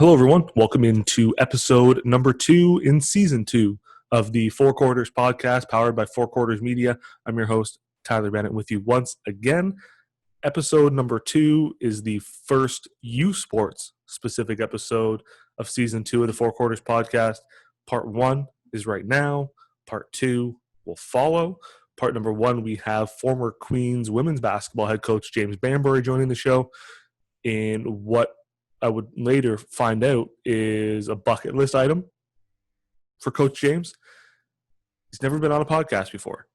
Hello, everyone. Welcome into episode number 2 in season 2 of the Four Quarters podcast powered by Four Quarters Media. I'm your host, Tyler Bennett, with you once again. Episode number 2 is the first U Sports specific episode of season 2 of the Four Quarters podcast. Part 1 is right now. Part 2 will follow. Part number 1, we have former Queens women's basketball head coach James Bambury joining the show. And what I would later find out is a bucket list item for Coach James. He's never been on a podcast before.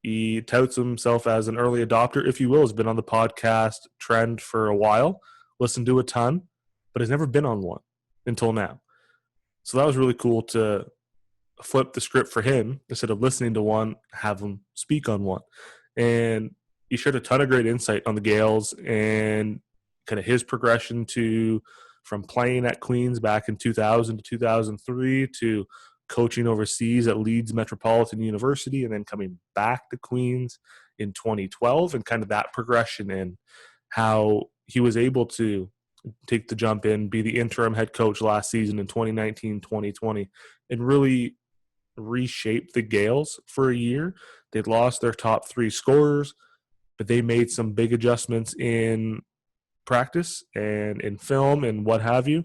He touts himself as an early adopter, if you will. Has been on the podcast trend for a while, listened to a ton, but has never been on one until now. So that was really cool to flip the script for him. Instead of listening to one, have him speak on one. And he shared a ton of great insight on the Gaels and kind of his progression from playing at Queens back in 2000 to 2003 to coaching overseas at Leeds Metropolitan University and then coming back to Queens in 2012, and kind of that progression and how he was able to take the jump in, be the interim head coach last season in 2019-2020, and really reshape the Gaels for a year. They'd lost their top 3 scorers, but they made some big adjustments in practice and in film and what have you,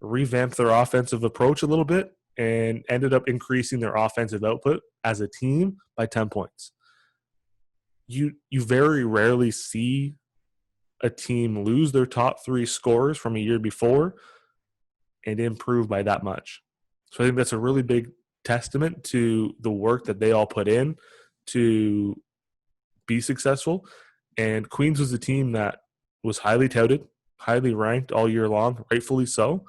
revamped their offensive approach a little bit, and ended up increasing their offensive output as a team by 10 points. You very rarely see a team lose their top 3 scorers from a year before and improve by that much. So I think that's a really big testament to the work that they all put in to be successful. And Queens was a team that was highly touted, highly ranked all year long, rightfully so.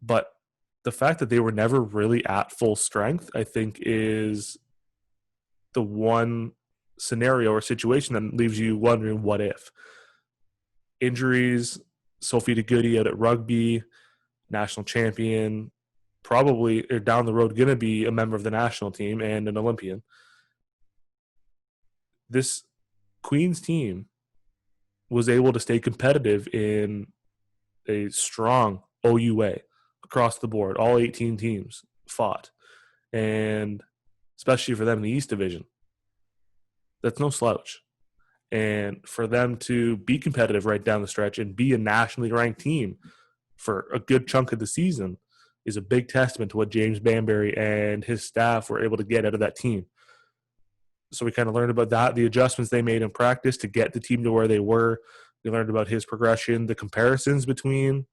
But the fact that they were never really at full strength, I think, is the one scenario or situation that leaves you wondering what if. Injuries, Sophie DeGoody out at rugby, national champion, probably down the road going to be a member of the national team and an Olympian. This Queens team was able to stay competitive in a strong OUA across the board. All 18 teams fought. And especially for them in the East Division, that's no slouch. And for them to be competitive right down the stretch and be a nationally ranked team for a good chunk of the season is a big testament to what James Bambury and his staff were able to get out of that team. So we kind of learned about that, the adjustments they made in practice to get the team to where they were. We learned about his progression, the comparisons between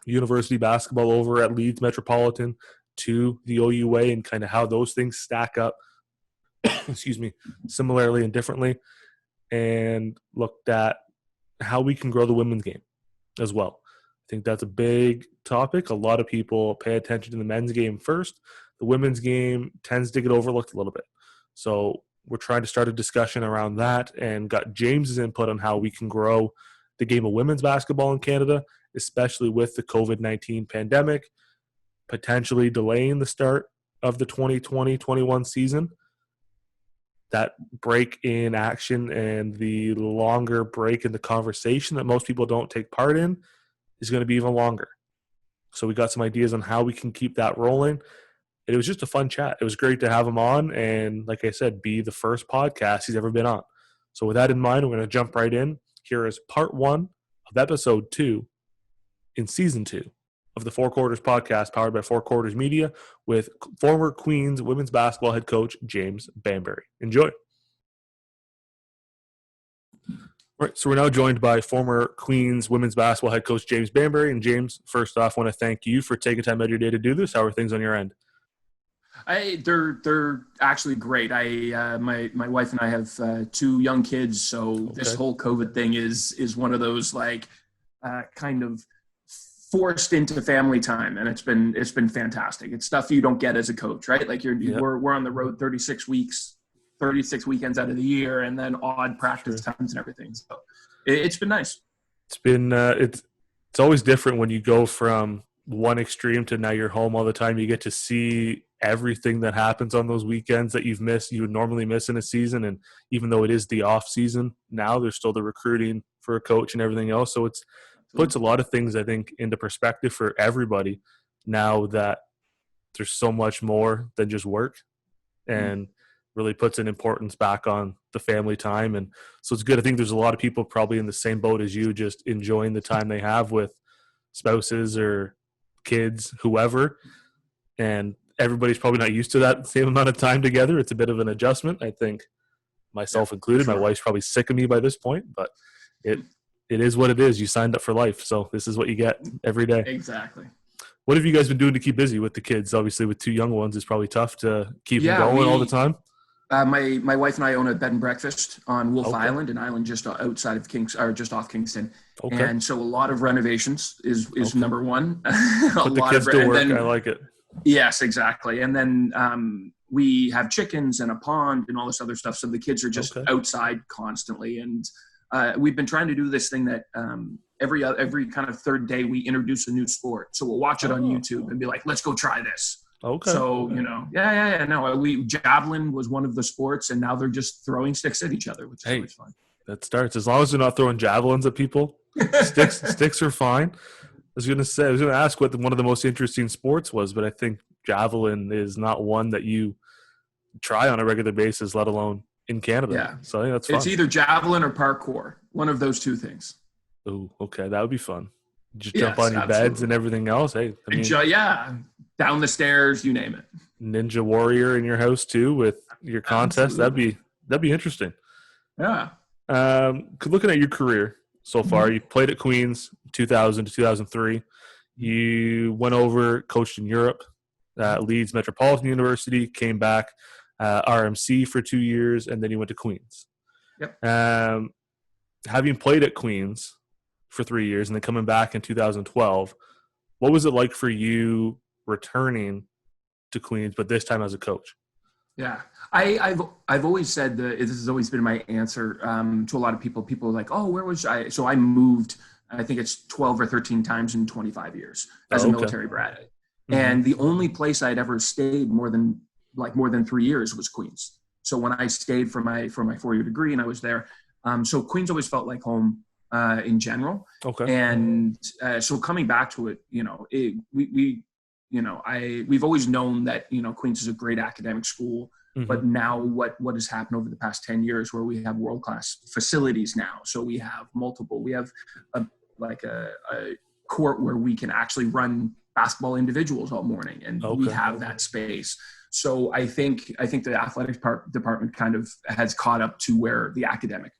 university basketball over at Leeds Metropolitan to the OUA and kind of how those things stack up, similarly and differently, and looked at how we can grow the women's game as well. I think that's a big topic. A lot of people pay attention to the men's game first. The women's game tends to get overlooked a little bit. So we're trying to start a discussion around that and got James's input on how we can grow the game of women's basketball in Canada, especially with the COVID-19 pandemic, potentially delaying the start of the 2020-21 season. That break in action and the longer break in the conversation that most people don't take part in is going to be even longer. So we got some ideas on how we can keep that rolling. It was just a fun chat. It was great to have him on and, like I said, be the first podcast he's ever been on. So with that in mind, we're going to jump right in. Here is part 1 of episode 2 in season 2 of the Four Quarters podcast powered by Four Quarters Media with former Queens women's basketball head coach James Bambury. Enjoy. All right, so we're now joined by former Queens women's basketball head coach James Bambury. And James, first off, I want to thank you for taking time out of your day to do this. How are things on your end? They're actually great. My wife and I have 2 young kids, so This whole COVID thing is one of those kind of forced into family time, and it's been fantastic. It's stuff you don't get as a coach, right? Like we're on the road 36 weekends out of the year, and then odd practice times and everything. So it's been nice. It's been it's always different when you go from one extreme to now you're home all the time. You get to see everything that happens on those weekends that you would normally miss in a season. And even though it is the off season now, there's still the recruiting for a coach and everything else. So it's puts a lot of things, I think, into perspective for everybody now that there's so much more than just work, and really puts an importance back on the family time. And so it's good. I think there's a lot of people probably in the same boat as you, just enjoying the time they have with spouses or kids, whoever. And everybody's probably not used to that same amount of time together. It's a bit of an adjustment, I think, myself included. Sure. My wife's probably sick of me by this point, but it is what it is. You signed up for life, so this is what you get every day. Exactly. What have you guys been doing to keep busy with the kids? Obviously, with 2 young ones, it's probably tough to keep them going all the time. My wife and I own a bed and breakfast on Wolf Island, an island just outside of just off Kingston. Okay. And so a lot of renovations is number one. Put the kids to work. I like it. Yes, exactly. And then we have chickens and a pond and all this other stuff. So the kids are just outside constantly. And we've been trying to do this thing that every kind of third day we introduce a new sport. So we'll watch it on YouTube and be like, let's go try this. Okay. So, No, javelin was one of the sports, and now they're just throwing sticks at each other, which is always fun. That starts. As long as they're not throwing javelins at people, sticks are fine. I was going to ask what one of the most interesting sports was, but I think javelin is not one that you try on a regular basis, let alone in Canada. Yeah. So I think that's fun. It's either javelin or parkour, one of those two things. Oh, okay. That would be fun. Just jump on your beds and everything else. Hey, down the stairs, you name it. Ninja Warrior in your house too with your contest. Absolutely. That'd be interesting. Yeah. Looking at your career so far, you played at Queen's 2000 to 2003. You went over, coached in Europe, Leeds Metropolitan University, came back, RMC for 2 years, and then you went to Queen's. Yep. Having played at Queen's for 3 years and then coming back in 2012, what was it like for you returning to Queen's, but this time as a coach? Yeah, I've always said that this has always been my answer to a lot of people. People are like, oh, where was I? So I moved, I think it's 12 or 13 times in 25 years as a military brat. Mm-hmm. And the only place I'd ever stayed more than 3 years was Queen's. So when I stayed for my 4-year degree and I was there, so Queen's always felt like home in general. Okay. And so coming back to it, we've always known that, Queen's is a great academic school, but now what has happened over the past 10 years where we have world-class facilities now. So we have a court where we can actually run basketball individuals all morning, and we have that space. So I think the athletics department kind of has caught up to where the academic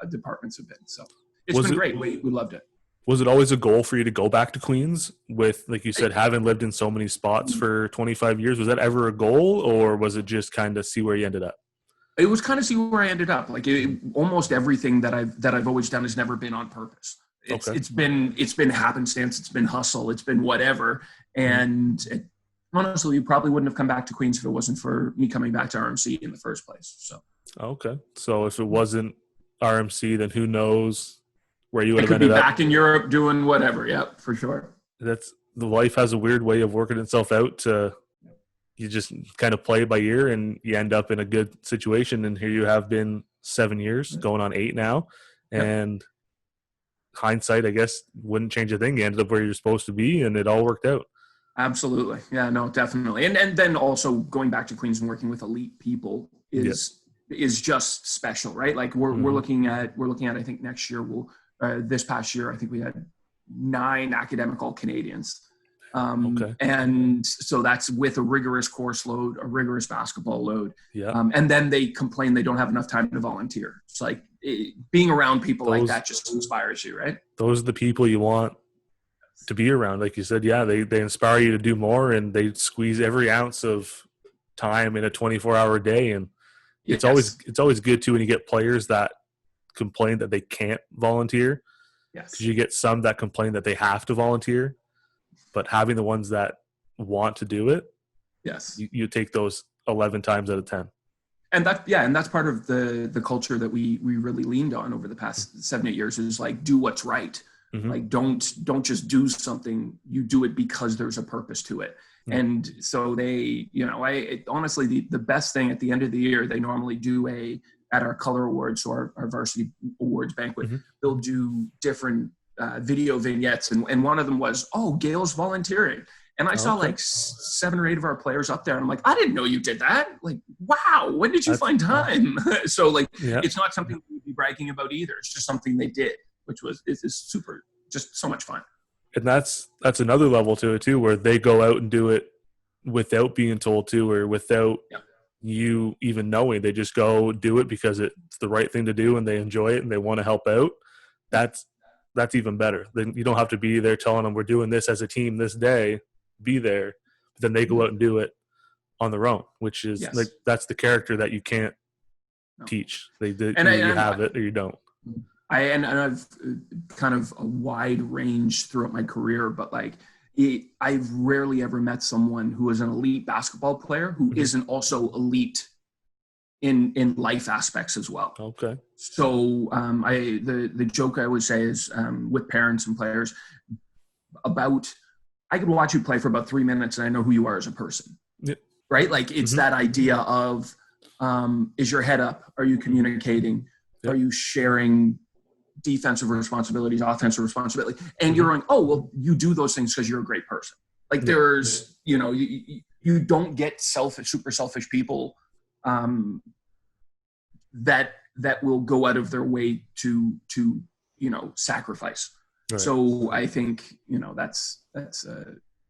departments have been. So it's been great. We loved it. Was it always a goal for you to go back to Queen's with, like you said, having lived in so many spots for 25 years? Was that ever a goal, or was it just kind of see where you ended up? It was kind of see where I ended up. Like almost everything that I've always done has never been on purpose. It's been happenstance. It's been hustle. It's been whatever. And honestly, you probably wouldn't have come back to Queen's if it wasn't for me coming back to RMC in the first place. So. Okay. So if it wasn't RMC, then who knows where you would have ended up. Could be back in Europe doing whatever. Yep, for sure. The life has a weird way of working itself out. You just kind of play by ear, and you end up in a good situation. And here you have been 7 years, going on 8 now. And hindsight, I guess, wouldn't change a thing. You ended up where you're supposed to be, and it all worked out. Absolutely. Yeah, no, definitely. And then also going back to Queens and working with elite people is just special, right? Like we're looking at I think next year this past year, I think we had 9 academic All-Canadians. And so that's with a rigorous course load, a rigorous basketball load. Yeah. And then they complain they don't have enough time to volunteer. It's like being around people like that just inspires you, right? Those are the people you want to be around. Like you said, they inspire you to do more, and they squeeze every ounce of time in a 24-hour day. And it's always good too when you get players that complain that they can't volunteer. Yes. Because you get some that complain that they have to volunteer, but having the ones that want to do it, you take those 11 times out of 10. And that's part of the culture that we really leaned on over the past 7-8 years is like, do what's right. Mm-hmm. Like, don't just do something, you do it because there's a purpose to it. Mm-hmm. And so they, honestly, the best thing at the end of the year, they normally do at our color awards or our varsity awards banquet, they'll do different video vignettes, and one of them was, oh, Gaels volunteering. And I saw like 7 or 8 of our players up there, and I'm like, I didn't know you did that. Like, wow, when did you find time? So like, it's not something we'd be bragging about either. It's just something they did, which is super, just so much fun. And that's another level to it too, where they go out and do it without being told to, or without you even knowing. They just go do it because it's the right thing to do, and they enjoy it, and they want to help out. That's even better. Then you don't have to be there telling them we're doing this as a team this day. Be there, but then they go out and do it on their own, which is like, that's the character that you can't teach. You have it or you don't. I've kind of a wide range throughout my career, but like I've rarely ever met someone who is an elite basketball player who isn't also elite in life aspects as well. Okay. So the joke I would say is with parents and players about, I could watch you play for about 3 minutes and I know who you are as a person, right? Like it's that idea of, is your head up? Are you communicating? Are you sharing defensive responsibilities, offensive responsibility? And you're going, oh, well, you do those things because you're a great person. Like there's, you don't get super selfish people that will go out of their way to sacrifice. Right. So I think, that's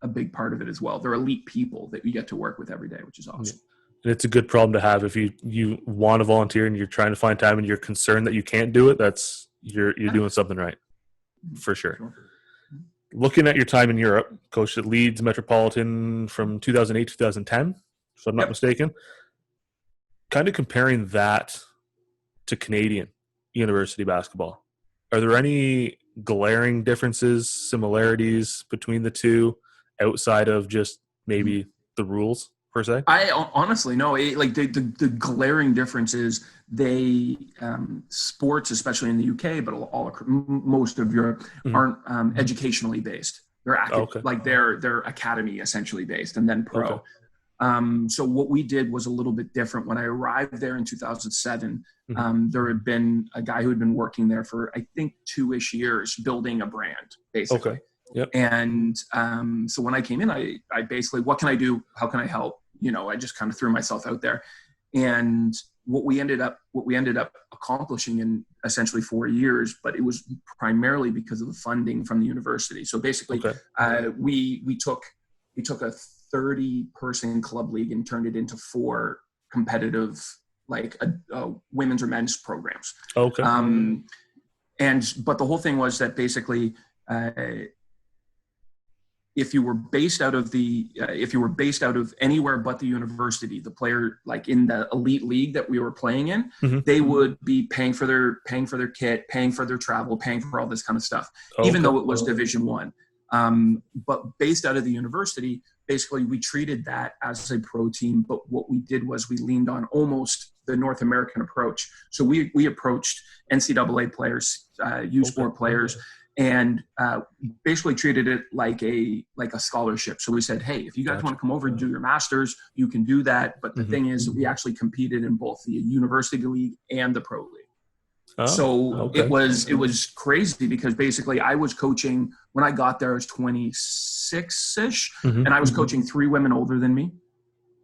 a big part of it as well. They're elite people that you get to work with every day, which is awesome. Yeah. And it's a good problem to have if you want to volunteer and you're trying to find time and you're concerned that you can't do it. That's you're doing something right, for sure. Looking at your time in Europe, coached at Leeds Metropolitan from 2008 to 2010, if I'm not mistaken. Kind of comparing that to Canadian university basketball. Are there any glaring differences, similarities between the two outside of just maybe the rules per se? I honestly no. Like the glaring difference is they sports, especially in the UK, but most of Europe aren't educationally based. They're like they're academy essentially based, and then pro. Okay. So what we did was a little bit different. When I arrived there in 2007, there had been a guy who had been working there for, I think, 2-ish years building a brand, basically. Okay. Yep. And so when I came in, I basically, what can I do? How can I help? I just kind of threw myself out there. And what we ended up accomplishing in essentially 4 years, but it was primarily because of the funding from the university. So basically, we took a 30-person club league and turned it into 4 competitive, like women's or men's programs. Okay. But the whole thing was that basically, if you were based out of anywhere but the university, the player, like in the elite league that we were playing in, they would be paying for their kit, paying for their travel, paying for all this kind of stuff, even though it was Division I. But based out of the university, basically we treated that as a pro team. But what we did was we leaned on almost the North American approach. So we approached NCAA players, U Sport players, and basically treated it like a scholarship. So we said, hey, if you guys want to come over and do your masters, you can do that. But the thing is, we actually competed in both the university league and the pro league. It was crazy because basically I was coaching when I got there. I was 26-ish, and I was coaching 3 women older than me,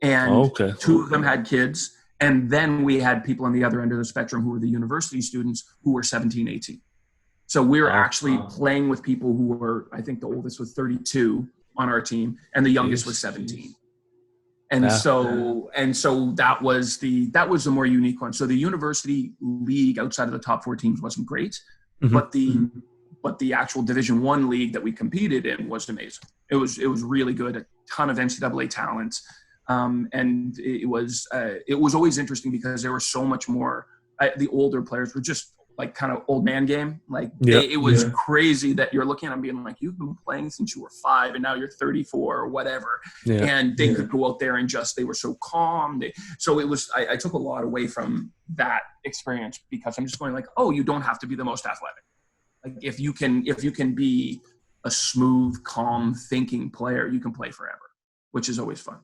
and 2 of them had kids. And then we had people on the other end of the spectrum who were the university students who were 17, 18. So we were actually playing with people who were, I think the oldest was 32 on our team, and the youngest was 17. And so that was the more unique one. So the university league outside of the top 4 teams wasn't great, but the actual Division I league that we competed in was amazing. It was really good. A ton of NCAA talent, and it was always interesting because there were so much more. The older players were just like kind of old man game. Like it was crazy that you're looking at them being like, you've been playing since you were 5 and now you're 34 or whatever. Yeah. And they could go out there and they were so calm. So it was, I took a lot away from that experience because I'm just going like, oh, you don't have to be the most athletic. Like if you can be a smooth, calm thinking player, you can play forever, which is always fun.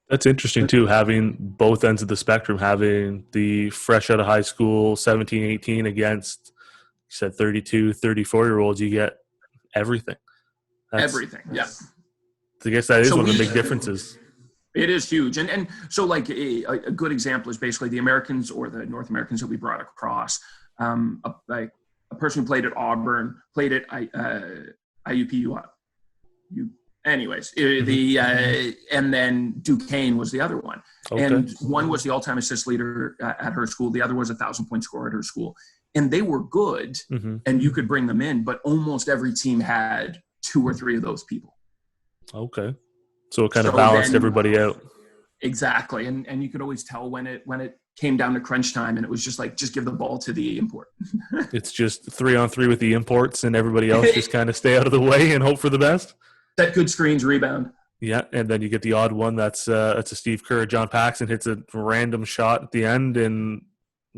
That's interesting too, having both ends of the spectrum, having the fresh out of high school 17, 18 against said 32, 34-year-olds, you get everything. Everything, yeah. I guess that is So one of the big differences. It is huge. And so like a good example is basically the Americans or the North Americans that we brought across. Like a person who played at Auburn, played at IUPUI. Anyways, and then Duquesne was the other one. Okay. And one was the all-time assist leader at her school. The other was a 1,000-point scorer at her school. And they were good, and you could bring them in, but almost every team had 2 or 3 of those people. Okay. So it kind of balanced everybody out. Exactly. And you could always tell when it came down to crunch time, and it was just like, just give the ball to the import. It's just 3-on-3 with the imports, and everybody else just kind of stay out of the way and hope for the best. Set good screens, rebound. Yeah, and then you get the odd one that's a Steve Kerr. John Paxson hits a random shot at the end, and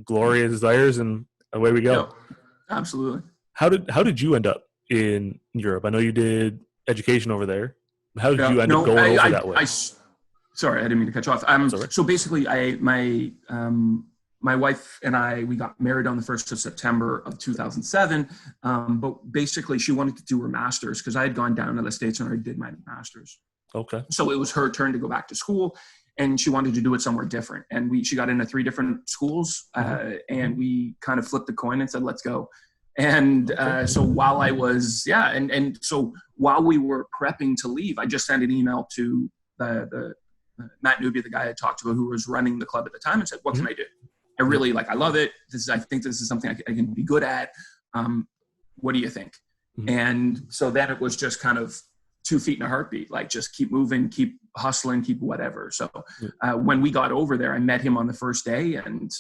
glory is theirs, and away we go. Yep. Absolutely. How did you end up in Europe? I know you did education over there. How did you end up going over that way? Sorry, I didn't mean to cut you off. So basically, my wife and I, we got married on the 1st of September of 2007. But basically, she wanted to do her master's because I had gone down to the States and I did my master's. Okay. So it was her turn to go back to school, and she wanted to do it somewhere different. And she got into 3 different schools, and we kind of flipped the coin and said, let's go. And so while I was, so while we were prepping to leave, I just sent an email to the Matt Newby, the guy I talked to, who was running the club at the time, and said, what can I do? I really I love it. I think this is something I can be good at. What do you think? And so then it was just kind of 2 feet in a heartbeat, like just keep moving, keep hustling, keep whatever. So when we got over there, I met him on the first day and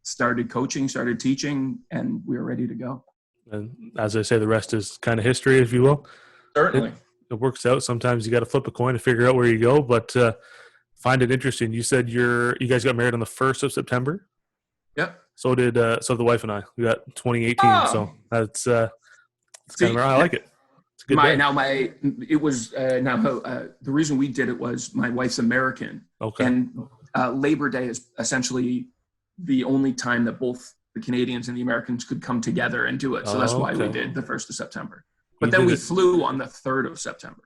started coaching, started teaching, and we were ready to go. And as I say, the rest is kind of history, if you will. Certainly. It works out. Sometimes you got to flip a coin to figure out where you go, but find it interesting. You said you guys got married on the 1st of September. Yep. So did the wife and I. We got 2018. Oh. So that's kind of where I like it. It's a good day. The reason we did it was my wife's American. Okay. And Labor Day is essentially the only time that both the Canadians and the Americans could come together and do it. So that's why we did the 1st of September. But then we flew on the 3rd of September.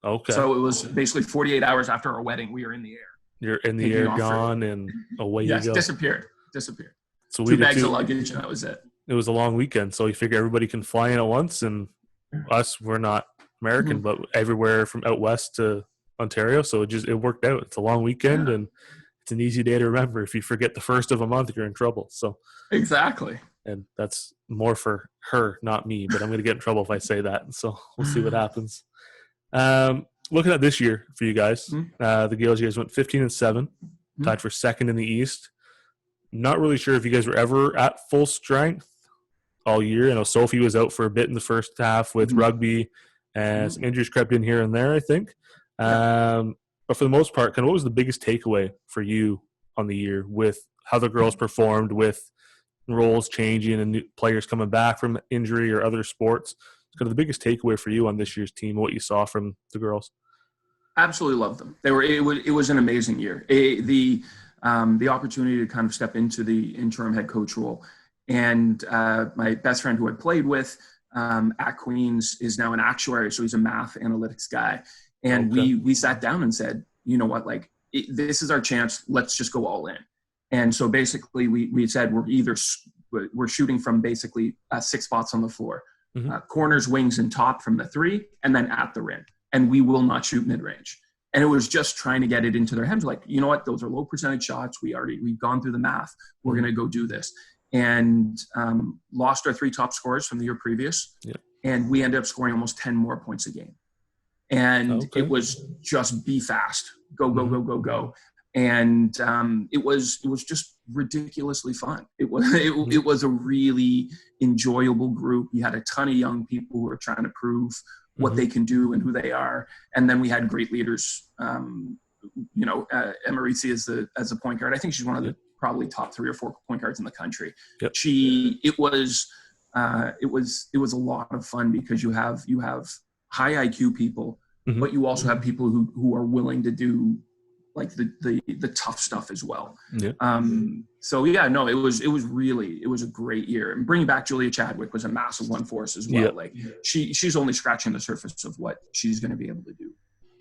Okay. So it was basically 48 hours after our wedding, we were in the air. You're in the air, gone, and away you go. Disappeared. So 2 bags of luggage, and that was it. It was a long weekend, so you figure everybody can fly in at once, and us, we're not American, but everywhere from out west to Ontario, so it worked out. It's a long weekend, and it's an easy day to remember. If you forget the 1st of a month, you're in trouble. So exactly. And that's more for her, not me, but I'm going to get in trouble if I say that. So we'll see what happens. Looking at this year for you guys, the Gaels, you guys went 15-7, tied for 2nd in the East. Not really sure if you guys were ever at full strength all year. I know Sophie was out for a bit in the first half with rugby, and some injuries crept in here and there, I think. But for the most part, kind of what was the biggest takeaway for you on the year with how the girls performed, with roles changing and new players coming back from injury or other sports? It's kind of the biggest takeaway for you on this year's team, what you saw from the girls. Absolutely loved them. It was an amazing year. The opportunity to kind of step into the interim head coach role, and my best friend who I played with at Queens is now an actuary, so he's a math analytics guy. And we sat down and said, you know what, this is our chance. Let's just go all in. And so basically we said we're shooting from basically 6 spots on the floor, corners, wings, and top from the 3, and then at the rim. And we will not shoot mid-range. And it was just trying to get it into their heads. Like, you know what? Those are low percentage shots. We've gone through the math. We're going to go do this. And lost our 3 top scorers from the year previous. Yeah. And we ended up scoring almost 10 more points a game. And it was just be fast, go. And it was just ridiculously fun. It was a really enjoyable group. We had a ton of young people who were trying to prove what they can do and who they are. And then we had great leaders. Emma Ritzy as a point guard. I think she's one of the probably top 3 or 4 point guards in the country. Yep. It was a lot of fun because you have high IQ people, but you also have people who are willing to do like the tough stuff as well. Yeah. So yeah, no, it was a great year. And bringing back Julia Chadwick was a massive one for us as well. Yep. Like she's only scratching the surface of what she's going to be able to do.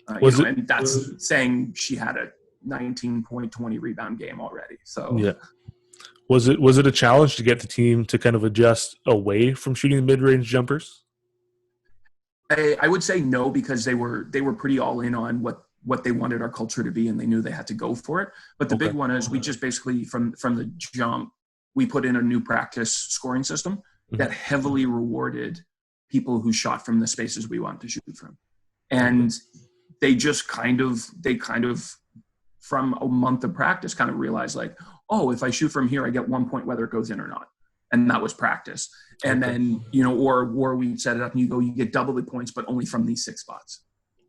And that's saying she had a 19.20 rebound game already. So yeah. Was it a challenge to get the team to kind of adjust away from shooting mid-range jumpers? I would say no, because they were pretty all in on what they wanted our culture to be, and they knew they had to go for it. But the big one is we just basically from the jump, we put in a new practice scoring system that heavily rewarded people who shot from the spaces we wanted to shoot from. And they kind of from a month of practice kind of realized like, oh, if I shoot from here, I get 1 point whether it goes in or not. And that was practice. And then, or we set it up and you get double the points, but only from these 6 spots.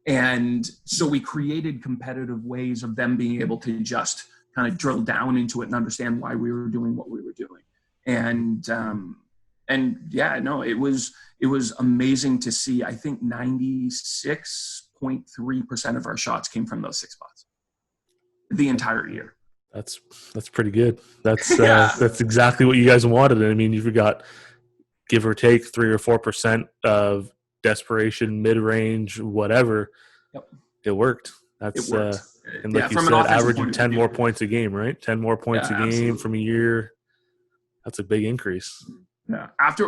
And so we created competitive ways of them being able to just kind of drill down into it and understand why we were doing what we were doing. And yeah, no, it was amazing to see. I think 96.3% of our shots came from those 6 spots the entire year. That's pretty good. That's that's exactly what you guys wanted. I mean, you've got give or take 3 or 4% of desperation, mid-range, whatever. Yep. It worked. That's it worked. And like you said, averaging 10 more points a game, right? 10 more points a game absolutely. from a year. That's a big increase. Yeah. After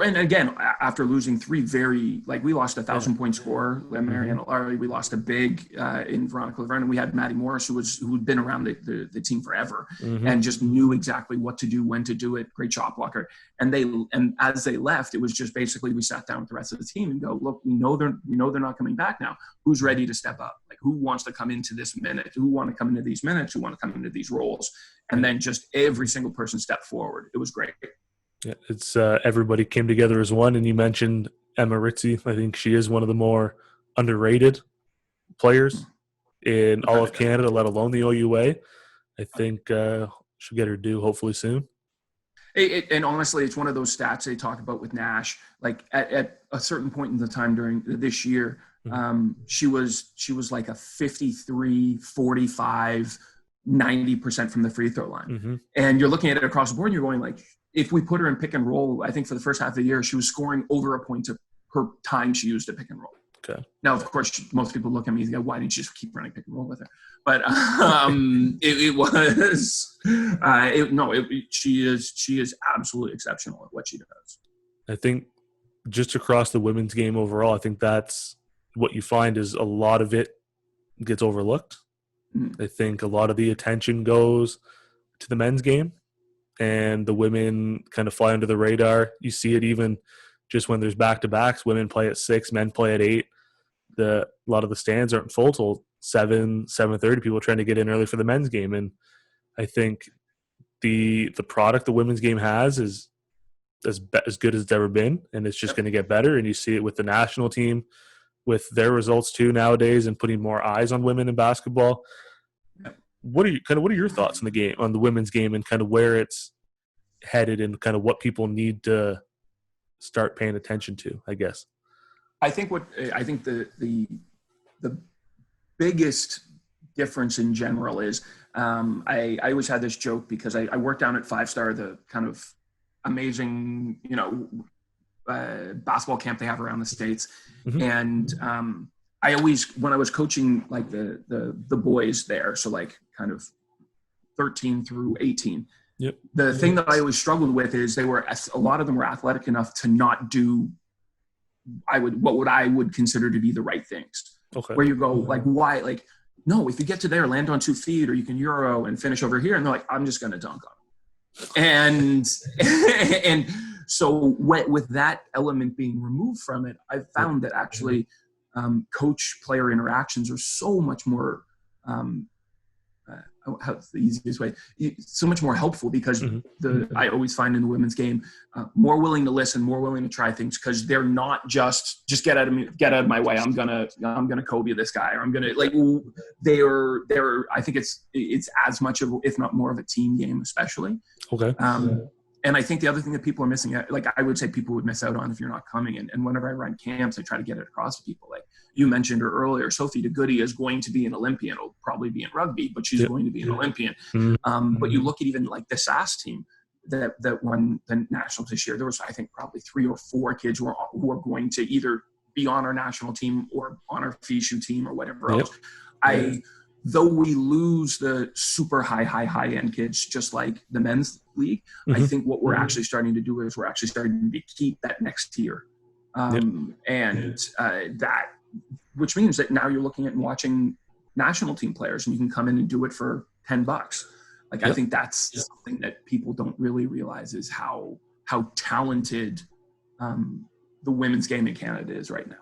losing 3 we lost a 1,000-point scorer, Mariana Larry. We lost a big in Veronica Laverne, and we had Maddie Morris, who'd been around the team forever and just knew exactly what to do, when to do it. Great shot blocker. And as they left, it was just basically we sat down with the rest of the team and go, look, we know they're not coming back now. Who's ready to step up? Like, who wants to come into this minute? Who want to come into these minutes? Who want to come into these roles? And then just every single person stepped forward. It was great. Yeah, it's everybody came together as one. And you mentioned Emma Ritzy. I think she is one of the more underrated players in all of Canada, let alone the OUA. I think she'll get her due hopefully soon. And honestly, it's one of those stats they talk about with Nash. Like at a certain point in the time during this year, she was like a 53, 45, 90% from the free throw line. And you're looking at it across the board and you're going like, if we put her in pick and roll, I think for the first half of the year, she was scoring over a point per time she used a pick and roll. Okay. Now, of course, most people look at me and go, why didn't you just keep running pick and roll with her? But she is absolutely exceptional at what she does. I think just across the women's game overall, I think that's what you find is a lot of it gets overlooked. I think a lot of the attention goes to the men's game. And the women kind of fly under the radar. You see it even just when there's back-to-backs. Women play at 6, men play at 8. A lot of the stands aren't full till 7:30. People trying to get in early for the men's game. And I think the product the women's game has is as good as it's ever been, and it's just going to get better. And you see it with the national team, with their results too nowadays, and putting more eyes on women in basketball. What are your thoughts on the game, on the women's game, and kind of where it's headed, and kind of what people need to start paying attention to, I guess? I think the biggest difference in general is I always had this joke because I worked down at 5 Star, the kind of amazing basketball camp they have around the States, and I always, when I was coaching like the boys there, so like kind of 13 through 18, the thing that I always struggled with is a lot of them were athletic enough to not do what I would consider to be the right things. Okay. Where you go like, why? Like, no, if you get to there, land on 2 feet, or you can Euro and finish over here. And they're like, I'm just going to dunk on them. And so with that element being removed from it, I've found that actually coach-player interactions are so much more how's the easiest way? So much more helpful because I always find in the women's game more willing to listen, more willing to try things, because they're not just get out of my way. I'm gonna Kobe this guy, or I'm gonna like they're. I think it's as much of, if not more, of a team game, especially. Okay. And I think the other thing that people are missing, like I would say people would miss out on if you're not coming. And whenever I run camps, I try to get it across to people. Like, you mentioned her earlier, Sophie DeGoody is going to be an Olympian. It'll probably be in rugby, but she's going to be an Olympian. But you look at even like the SAS team that won the nationals this year. There was, I think, probably 3 or 4 kids who are going to either be on our national team or on our FISU team or whatever else. Though we lose the super high end kids, just like the men's league, I think what we're actually starting to do is we're actually starting to keep that next tier. That, which means that now you're looking at and watching national team players, and you can come in and do it for $10. Like, I think that's something that people don't really realize is how talented the women's game in Canada is right now.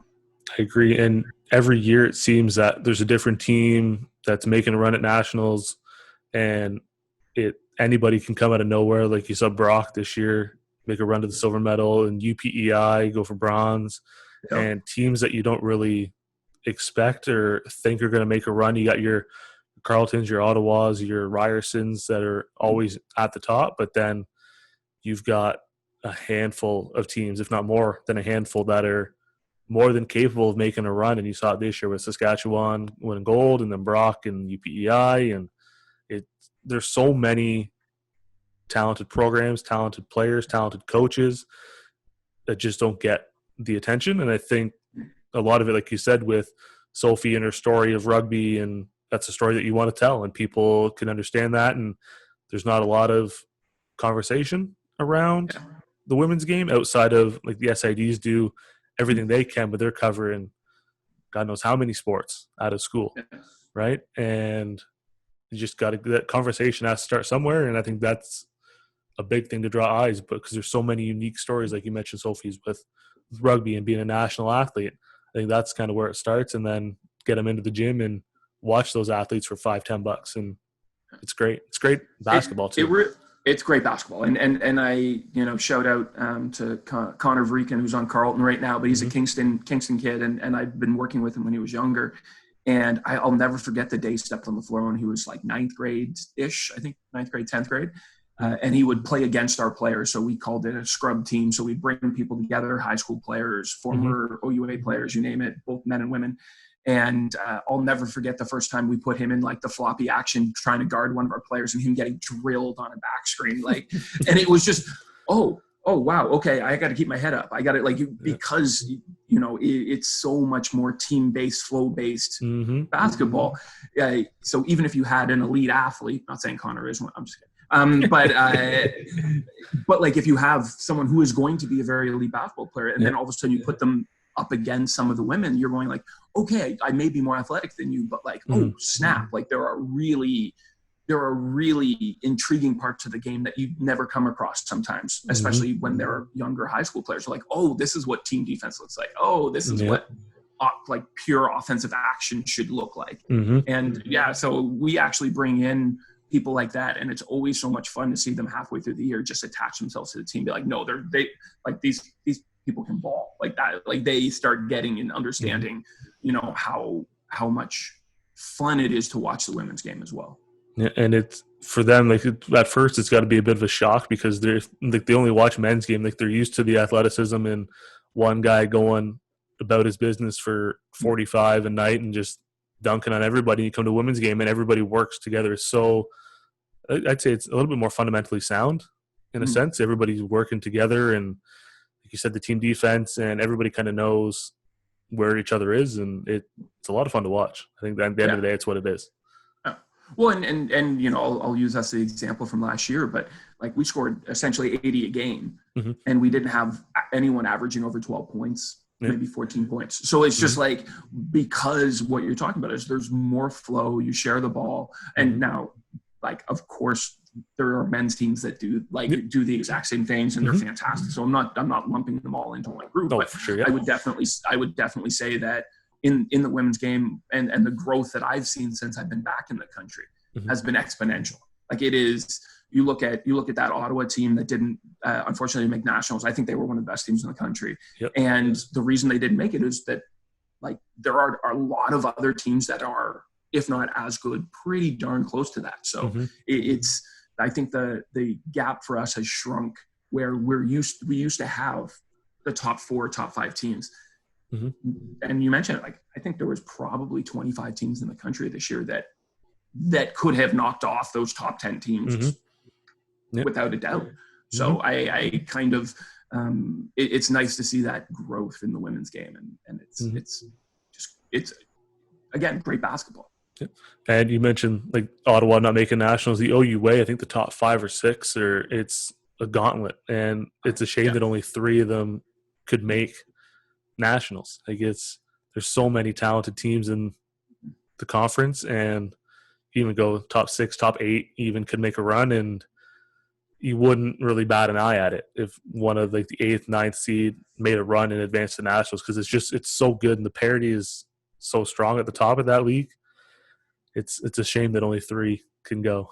I agree. And every year it seems that there's a different team that's making a run at nationals, and anybody can come out of nowhere. Like you saw Brock this year make a run to the silver medal, and UPEI go for bronze. And teams that you don't really expect or think are going to make a run. You got your Carltons, your Ottawas, your Ryersons that are always at the top, but then you've got a handful of teams, if not more than a handful, that are more than capable of making a run. And you saw it this year with Saskatchewan winning gold, and then Brock and UPEI. And there's so many talented programs, talented players, talented coaches that just don't get the attention. And I think a lot of it, like you said, with Sophie and her story of rugby, and that's a story that you want to tell, and people can understand that. And there's not a lot of conversation around the women's game outside of, like, the SIDs do everything they can, but they're covering God knows how many sports out of school, right? And you just got to, that conversation has to start somewhere. And I think that's a big thing to draw eyes, but because there's so many unique stories, like you mentioned, Sophie's with rugby and being a national athlete. I think that's kind of where it starts, and then get them into the gym and watch those athletes for $5-10, and it's great. It's great basketball too. It's great basketball, and I shout out to Connor Vrieken, who's on Carleton right now, but he's a Kingston kid, and I've been working with him when he was younger, and I'll never forget the day he stepped on the floor when he was like 9th grade-ish, I think 9th grade, 10th grade. And he would play against our players. So we called it a scrub team. So we'd bring people together, high school players, former OUA players, you name it, both men and women. And I'll never forget the first time we put him in like the floppy action, trying to guard one of our players, and him getting drilled on a back screen. Like, and it was just, oh, wow. Okay. I got to keep my head up. I got to because, it's so much more team-based, flow-based basketball. So even if you had an elite athlete, not saying Connor is one, I'm just kidding. But like, if you have someone who is going to be a very elite basketball player, and then all of a sudden you put them up against some of the women, you're going like, okay, I may be more athletic than you, but like, oh snap, like there are really intriguing parts of the game that you never come across sometimes, especially when they're younger high school players. They're like, oh, this is what team defense looks like. Oh, this is what like pure offensive action should look like. And so we actually bring in people like that, and it's always so much fun to see them halfway through the year just attach themselves to the team, be like, no, they like these people can ball like that. Like, they start getting and understanding how much fun it is to watch the women's game as well. Yeah, and it's for them, like, at first it's got to be a bit of a shock, because they're like, they only watch men's game, like they're used to the athleticism and one guy going about his business for 45 a night and just dunking on everybody. You come to a women's game and everybody works together. So I'd say it's a little bit more fundamentally sound in a sense. Everybody's working together, and like you said, the team defense, and everybody kind of knows where each other is, and it's a lot of fun to watch. I think that at the end of the day, it's what it is. Well, and I'll use us as the example from last year, but like, we scored essentially 80 a game, and we didn't have anyone averaging over 12 points. Maybe 14 points. So it's just like, because what you're talking about is there's more flow, you share the ball. And now, like, of course, there are men's teams that do the exact same things, and they're fantastic. So I'm not lumping them all into one group, but for sure, I would definitely say that in the women's game, and the growth that I've seen since I've been back in the country has been exponential. Like, it is, you look at that Ottawa team that didn't unfortunately make nationals. I think they were one of the best teams in the country. And the reason they didn't make it is that, like, there are a lot of other teams that are, if not as good, pretty darn close to that. So I think the gap for us has shrunk, where we used to have the top 4, top 5 teams. And you mentioned it, like, I think there was probably 25 teams in the country this year that could have knocked off those top 10 teams without a doubt. So I kind of, it's nice to see that growth in the women's game. And it's again, great basketball. And you mentioned like Ottawa not making nationals. The OUA, I think the top 5 or 6 it's a gauntlet, and it's a shame that only 3 of them could make nationals. Like there's so many talented teams in the conference, and even go top 6, top 8 even could make a run, and you wouldn't really bat an eye at it if one of like the 8th, 9th seed made a run and advanced to nationals, because it's so good, and the parity is so strong at the top of that league. It's a shame that only 3 can go.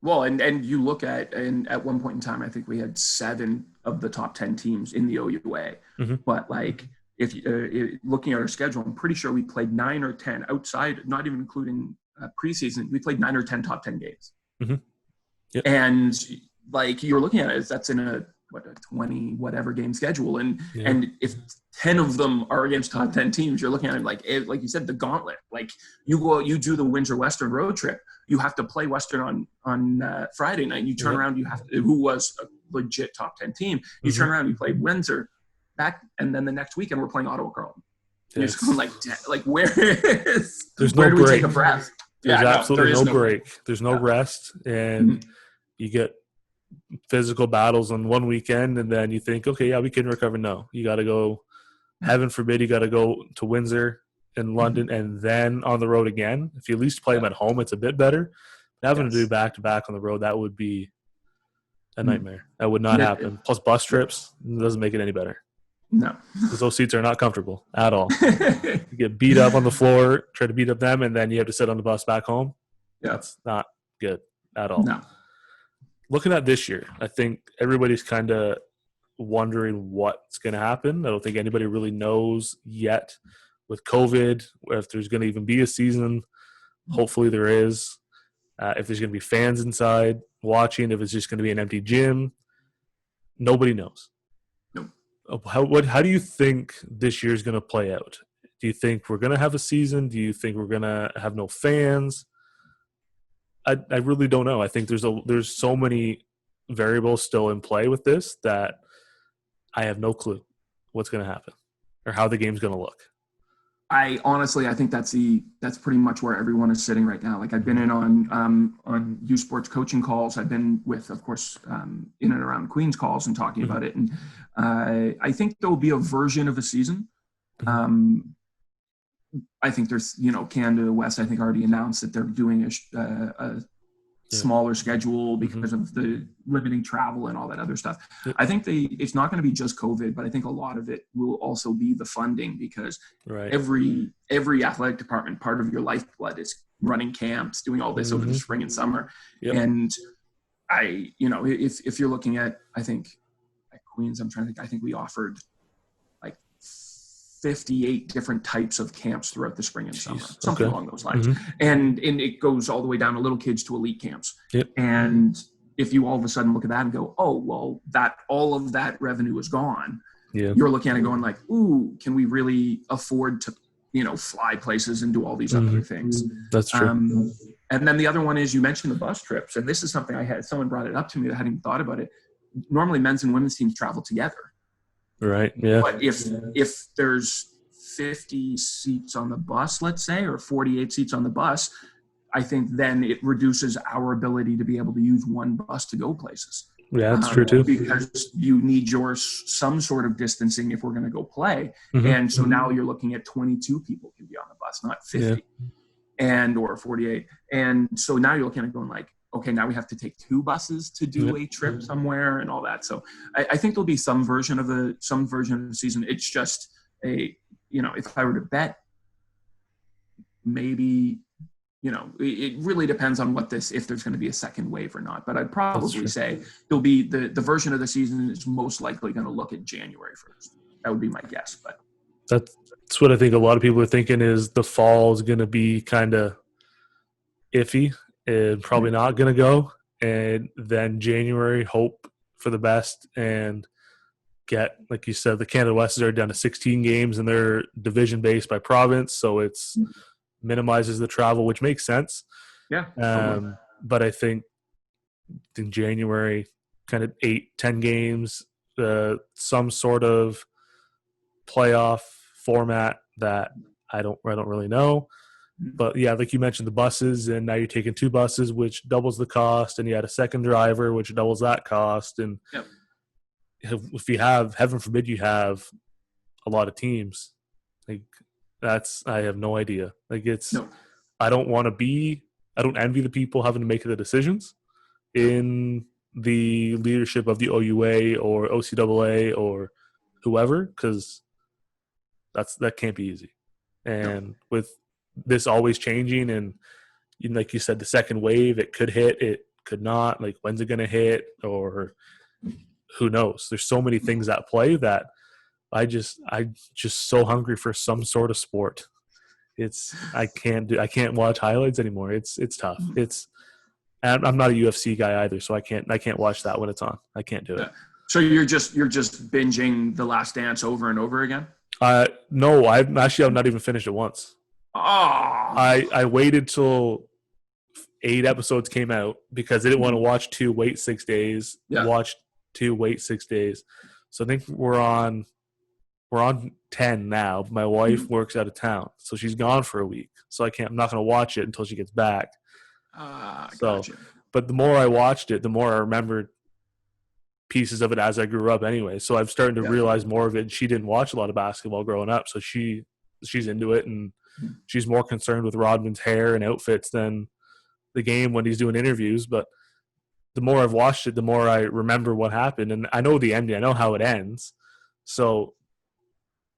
Well, and you look at, and at one point in time, I think we had 7 of the top 10 teams in the OUA. But like, if looking at our schedule, I'm pretty sure we played 9 or 10 outside, not even including preseason. We played 9 or 10 top 10 games. And like, you're looking at it, that's in a 20 whatever game schedule, and if 10 of them are against top 10 teams, you're looking at it like you said, the gauntlet. Like, you do the Windsor Western road trip, you have to play Western on Friday night, you turn around, you have to, who was a legit top 10 team, you turn around, you play Windsor back, and then the next weekend we're playing Ottawa Carleton. You're just going like where there's where no do break. we take a breath? There's absolutely there no break. There's no rest, and you get physical battles on one weekend, and then you think, okay, yeah, we can recover. No, you got to go, heaven forbid, you got to go to Windsor and London and then on the road again. If you at least play them at home, it's a bit better. But having to do back-to-back on the road, that would be a nightmare. That would not happen. Plus bus trips, it doesn't make it any better. No. Because those seats are not comfortable at all. You get beat up on the floor, try to beat up them, and then you have to sit on the bus back home. That's not good at all. No. Looking at this year, I think everybody's kind of wondering what's going to happen. I don't think anybody really knows yet with COVID, if there's going to even be a season. Hopefully there is. If there's going to be fans inside watching, if it's just going to be an empty gym. Nobody knows. Nope. How do you think this year is going to play out? Do you think we're going to have a season? Do you think we're going to have no fans? I really don't know. I think there's so many variables still in play with this that I have no clue what's going to happen or how the game's going to look. I think that's pretty much where everyone is sitting right now. Like, I've been in on U Sports coaching calls. I've been with, of course, in and around Queens calls and talking about it. And I think there will be a version of a season. I think there's, Canada West, I think, already announced that they're doing a smaller schedule because of the limiting travel and all that other stuff. I think it's not going to be just COVID, but I think a lot of it will also be the funding, because every athletic department, part of your lifeblood is running camps, doing all this over the spring and summer. And if you're looking at, I think at Queens, I'm trying to think, I think we offered 58 different types of camps throughout the spring and summer, something along those lines. And it goes all the way down to little kids to elite camps. And if you all of a sudden look at that and go, oh, well, all of that revenue is gone. You're looking at it going like, ooh, can we really afford to, fly places and do all these other things? That's true. And then the other one is, you mentioned the bus trips. And this is something someone brought it up to me that I hadn't even thought about it. Normally men's and women's teams travel together. Right. Yeah. But if there's 50 seats on the bus, let's say, or 48 seats on the bus, I think then it reduces our ability to be able to use one bus to go places. Yeah, that's true too. Because you need some sort of distancing if we're going to go play. And so now you're looking at 22 people can be on the bus, not 50 or 48. And so now you're looking at going like, okay, now we have to take 2 buses to do a trip somewhere and all that. So I think there'll be some version of the season. It's just if I were to bet, maybe, it really depends on if there's going to be a second wave or not. But I'd probably say there'll be the version of the season is most likely going to look at January 1st. That would be my guess. But that's what I think a lot of people are thinking, is the fall is going to be kind of iffy and probably not going to go. And then January, hope for the best. And get, like you said, the Canada West is already down to 16 games and they're division based by province, so it's minimizes the travel, which makes sense. Yeah, totally. But I think in January, kind of 8-10 games, some sort of playoff format that I don't really know. But yeah, like you mentioned, the buses, and now you're taking 2 buses, which doubles the cost, and you had a second driver, which doubles that cost. And Yep. if you have, heaven forbid, you have a lot of teams, like I have no idea. Like No. I don't envy the people having to make the decisions in the leadership of the OUA or OCAA or whoever, because that can't be easy. And with this always changing, and like you said, the second wave, it could hit, it could not. Like, when's it going to hit, or who knows? There's so many things at play that I just so hungry for some sort of sport. I can't watch highlights anymore. It's tough. And I'm not a UFC guy either, so I can't watch that when it's on. I can't do it. So you're just binging The Last Dance over and over again? No, I've not even finished it once. Oh. I waited till 8 episodes came out because I didn't want to watch 2, wait 6 days, watch 2, wait 6 days. So I think we're on 10 now. My wife works out of town, so she's gone for a week. So I'm not going to watch it until she gets back. Gotcha. But the more I watched it, the more I remembered pieces of it as I grew up anyway. So I'm starting to realize more of it. She didn't watch a lot of basketball growing up, so she's into it, and she's more concerned with Rodman's hair and outfits than the game when he's doing interviews. But the more I've watched it, the more I remember what happened, and I know the ending. I know how it ends. So,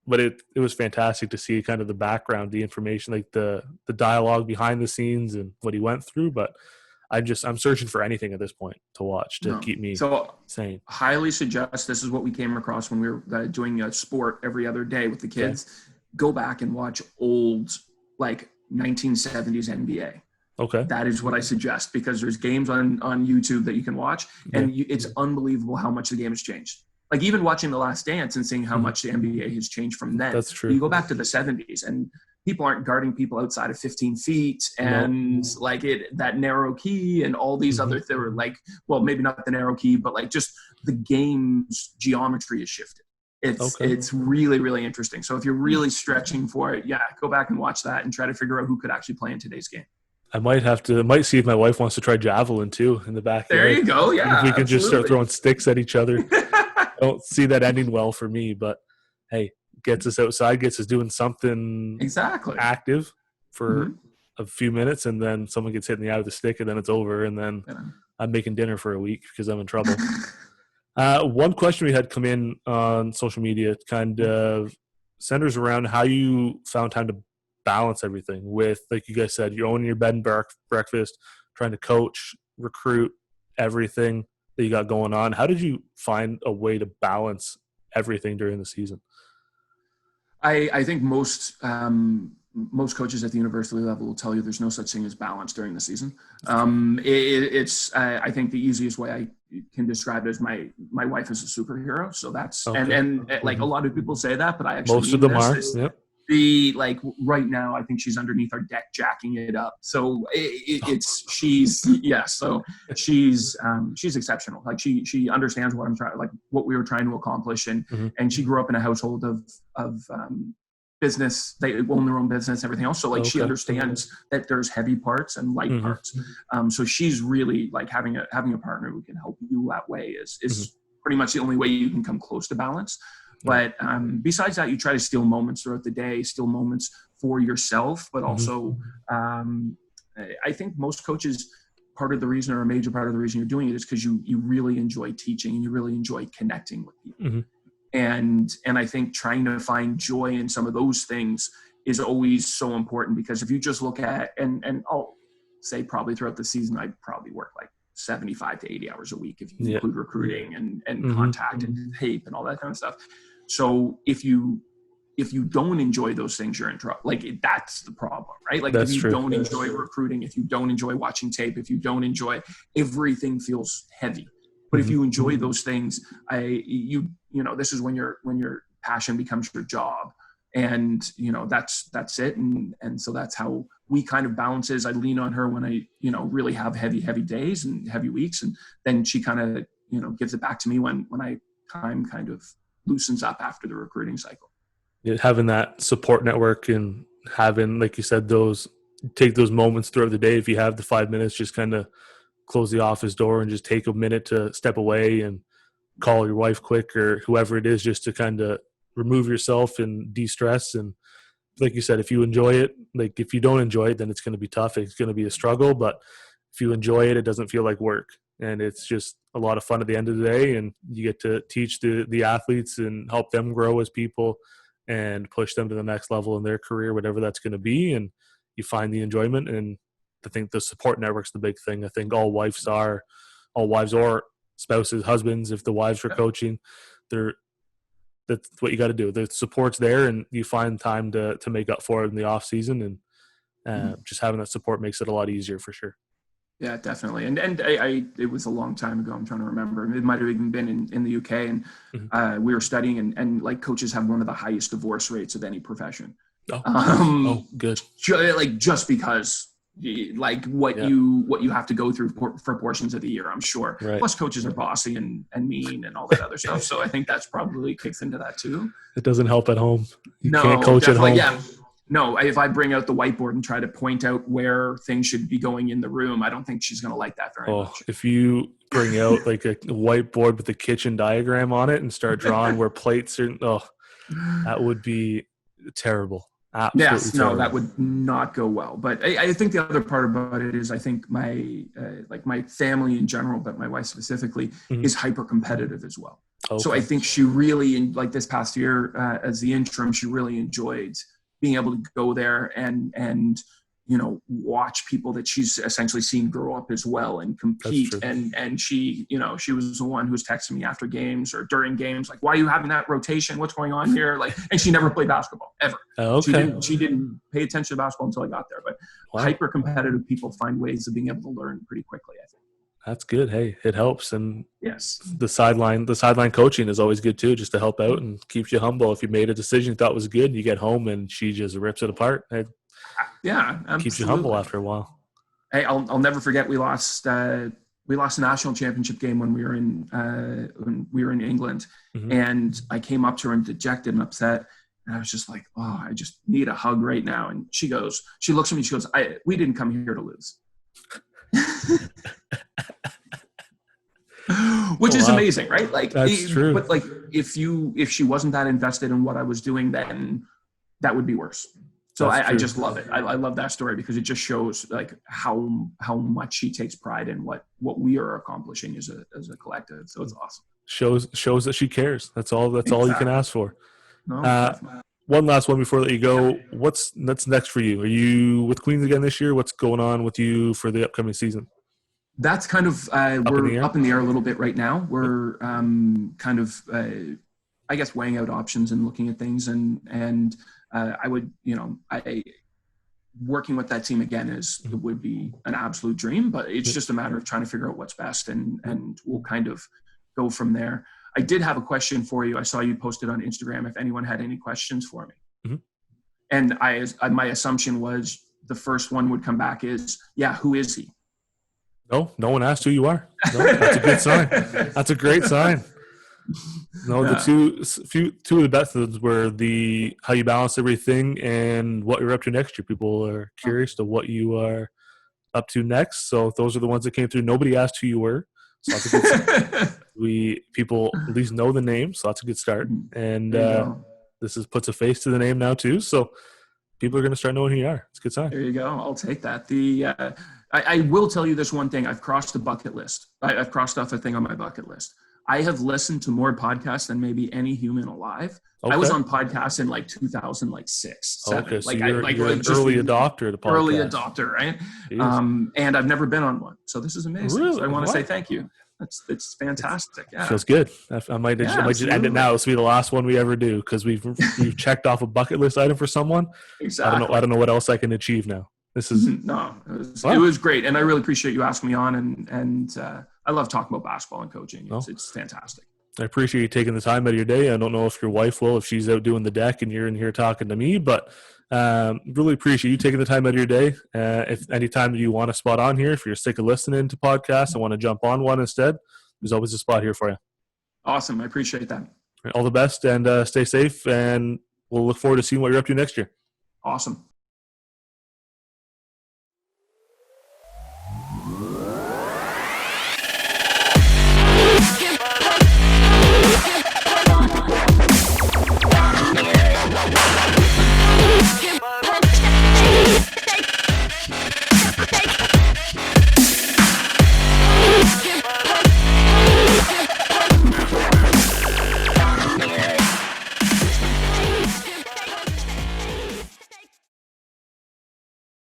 but it was fantastic to see kind of the background, the information, like the dialogue behind the scenes and what he went through. But I'm searching for anything at this point to watch to keep me sane. Highly suggest, this is what we came across when we were doing a sport every other day with the kids. Okay. Go back and watch old, like 1970s NBA. Okay. That is what I suggest, because there's games on YouTube that you can watch, and it's unbelievable how much the game has changed. Like, even watching The Last Dance and seeing how much the NBA has changed from then. That's true. You go back to the 70s, and people aren't guarding people outside of 15 feet, and that narrow key and all these other things, like, well, maybe not the narrow key, but like just the game's geometry has shifted. It's really, really interesting. So if you're really stretching for it, go back and watch that and try to figure out who could actually play in today's game. I might see if my wife wants to try javelin too in the backyard. There you go. Yeah. If we can just start throwing sticks at each other. I don't see that ending well for me, but hey, gets us outside, gets us doing something active for a few minutes, and then someone gets hit in the eye with a stick, and then it's over, and then I'm making dinner for a week because I'm in trouble. One question we had come in on social media kind of centers around how you found time to balance everything with, like you guys said, you're owning your bed and breakfast, trying to coach, recruit, everything that you got going on. How did you find a way to balance everything during the season? I think most coaches at the university level will tell you there's no such thing as balance during the season. I think the easiest way I can describe it is my wife is a superhero. So that's, and like a lot of people say that, but I actually most of them are. Yep. Right now, I think she's underneath our deck jacking it up. So she's exceptional. Like she understands what we were trying to accomplish, and she grew up in a household of business. They own their own business, everything else. So she understands that there's heavy parts and light parts. So she's really like having a partner who can help you that way is pretty much the only way you can come close to balance. But besides that, you try to steal moments throughout the day, steal moments for yourself, but also I think most coaches, part of the reason, or a major part of the reason you're doing it, is because you really enjoy teaching and you really enjoy connecting with people. And I think trying to find joy in some of those things is always so important, because if you just look at, and I'll say probably throughout the season, I probably work like 75 to 80 hours a week if you include recruiting and contact and tape and all that kind of stuff. So if you don't enjoy those things, you're in trouble. Like, that's the problem, right? Like, if you don't enjoy recruiting, if you don't enjoy watching tape, if you don't enjoy, everything feels heavy. But if you enjoy those things, this is when your passion becomes your job. And, that's it. And so that's how we kind of balances. I lean on her when I, really have heavy days and heavy weeks. And then she kind of, gives it back to me when time kind of loosens up after the recruiting cycle. Yeah, having that support network and having, like you said, take those moments throughout the day. If you have the 5 minutes, just kind of close the office door and just take a minute to step away and call your wife quick or whoever it is, just to kind of remove yourself and de-stress. And like you said, if you enjoy it, like if you don't enjoy it, then it's going to be tough. It's going to be a struggle, but if you enjoy it, it doesn't feel like work. And it's just a lot of fun at the end of the day. And you get to teach the athletes and help them grow as people and push them to the next level in their career, whatever that's going to be. And you find the enjoyment. And I think the support network's the big thing. I think all wives or spouses, husbands, if the wives are coaching, that's what you got to do. The support's there, and you find time to make up for it in the off season. And just having that support makes it a lot easier for sure. Yeah, definitely. And it was a long time ago. I'm trying to remember. It might have even been in the UK, and we were studying, and like coaches have one of the highest divorce rates of any profession. Good. Just because like what you have to go through for portions of the year, I'm sure. Right. Plus coaches are bossy and mean and all that other stuff. So I think that's probably kicks into that too. It doesn't help at home. You can't coach at home. Yeah. No, if I bring out the whiteboard and try to point out where things should be going in the room, I don't think she's going to like that very much. If you bring out like a whiteboard with a kitchen diagram on it and start drawing where plates are, that would be terrible. Absolutely terrible. No, that would not go well. But I think the other part about it is I think my family in general, but my wife specifically, is hyper competitive as well. Okay. So I think she really, like this past year as the interim, she really enjoyed being able to go there and watch people that she's essentially seen grow up as well and compete. And she, she was the one who was texting me after games or during games, like, why are you having that rotation? What's going on here? Like, and she never played basketball ever. Okay. She didn't pay attention to basketball until I got there, but hyper competitive people find ways of being able to learn pretty quickly, I think. That's good. Hey, it helps. And yes, the sideline coaching is always good too, just to help out and keeps you humble. If you made a decision you thought was good, you get home and she just rips it apart. Yeah, absolutely. Keeps you humble after a while. Hey, I'll never forget we lost a national championship game when we were in England, and I came up to her and dejected and upset, and I was just like, oh, I just need a hug right now. And she looks at me, she goes, we didn't come here to lose. Which is amazing, right? Like, that's true. But like, if she wasn't that invested in what I was doing, then that would be worse. So I just love it. I love that story because it just shows like how much she takes pride in what we are accomplishing as a collective. So it's awesome. Shows that she cares. That's all you can ask for. No, one last one before I let you go. What's next for you? Are you with Queens again this year? What's going on with you for the upcoming season? That's kind of we're up in the air a little bit right now. We're kind of I guess weighing out options and looking at things and I would working with that team again would be an absolute dream, but it's just a matter of trying to figure out what's best and we'll kind of go from there. I did have a question for you. I saw you posted on Instagram if anyone had any questions for me. And my assumption was the first one would come back is, who is he? No one asked who you are. No, that's a good sign. That's a great sign. No, the two of the best ones were how you balance everything and what you're up to next year. People are curious to what you are up to next. So those are the ones that came through. Nobody asked who you were. So that's a good sign. People at least know the name, so that's a good start. And this puts a face to the name now too. So people are going to start knowing who you are. It's a good sign. There you go. I'll take that. I will tell you this one thing. I've crossed the bucket list. I've crossed off a thing on my bucket list. I have listened to more podcasts than maybe any human alive. Okay. I was on podcasts in like 2006. Okay, so you're an early adopter of the podcast. Early adopter, right? And I've never been on one. So this is amazing. Really? So I want to say thank you. It's fantastic. Yeah. Feels good. I might just end it now. This will be the last one we ever do because we've checked off a bucket list item for someone. Exactly. I don't know what else I can achieve now. This is it was great, and I really appreciate you asking me on, and I love talking about basketball and coaching. It's fantastic. I appreciate you taking the time out of your day. I don't know if your wife will, if she's out doing the deck and you're in here talking to me, but really appreciate you taking the time out of your day. If any time you want a spot on here, if you're sick of listening to podcasts and want to jump on one instead, there's always a spot here for you. Awesome. I appreciate that. All the best and stay safe, and we'll look forward to seeing what you're up to next year. Awesome.